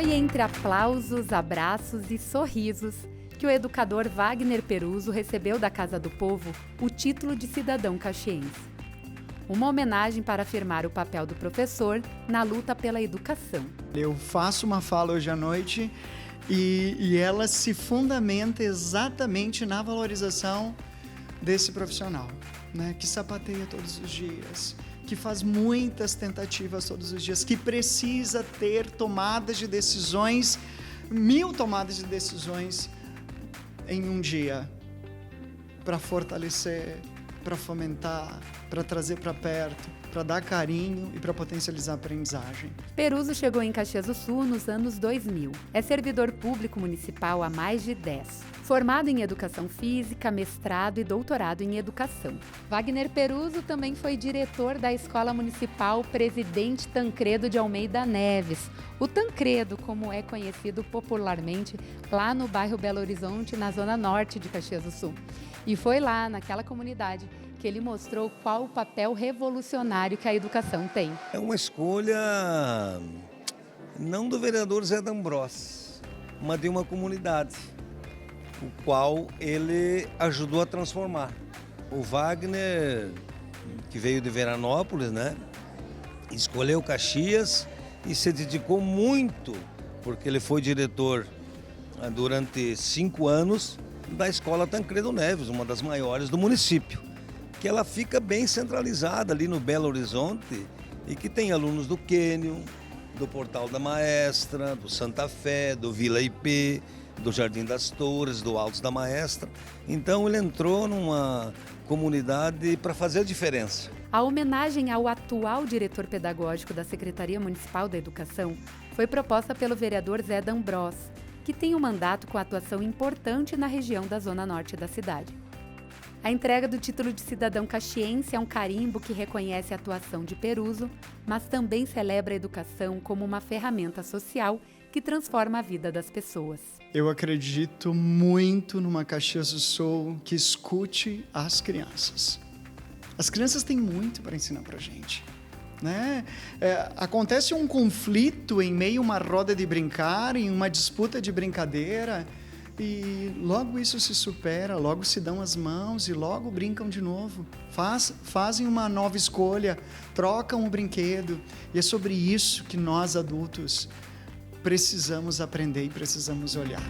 Foi entre aplausos, abraços e sorrisos que o educador Wagner Peruso recebeu da Casa do Povo o título de cidadão caxiense. Uma homenagem para afirmar o papel do professor na luta pela educação. Eu faço uma fala hoje à noite e ela se fundamenta exatamente na valorização desse profissional, né? Que sapateia todos os dias, que faz muitas tentativas todos os dias, que precisa ter tomadas de decisões, 1000 tomadas de decisões em um dia, para fortalecer, para fomentar, para trazer para perto, para dar carinho e para potencializar a aprendizagem. Peruso chegou em Caxias do Sul nos anos 2000. É servidor público municipal há mais de 10. Formado em Educação Física, mestrado e doutorado em Educação. Wagner Peruso também foi diretor da Escola Municipal Presidente Tancredo de Almeida Neves. O Tancredo, como é conhecido popularmente, lá no bairro Belo Horizonte, na zona norte de Caxias do Sul. E foi lá, naquela comunidade, que ele mostrou qual o papel revolucionário que a educação tem. É uma escolha não do vereador Zé D'Ambrós, mas de uma comunidade, o qual ele ajudou a transformar. O Wagner, que veio de Veranópolis, né, escolheu Caxias e se dedicou muito, porque ele foi diretor durante 5 anos da Escola Tancredo Neves, uma das maiores do município, que ela fica bem centralizada ali no Belo Horizonte e que tem alunos do Quênio, do Portal da Maestra, do Santa Fé, do Vila IP, do Jardim das Torres, do Altos da Maestra. Então ele entrou numa comunidade para fazer a diferença. A homenagem ao atual diretor pedagógico da Secretaria Municipal da Educação foi proposta pelo vereador Zé D'Ambrós, que tem um mandato com atuação importante na região da zona norte da cidade. A entrega do título de cidadão caxiense é um carimbo que reconhece a atuação de Peruso, mas também celebra a educação como uma ferramenta social que transforma a vida das pessoas. Eu acredito muito numa Caxias do Sul que escute as crianças. As crianças têm muito para ensinar para a gente, né? Acontece um conflito em meio a uma roda de brincar, em uma disputa de brincadeira, e logo isso se supera, logo se dão as mãos e logo brincam de novo. Fazem uma nova escolha, trocam o brinquedo. E é sobre isso que nós adultos precisamos aprender e precisamos olhar.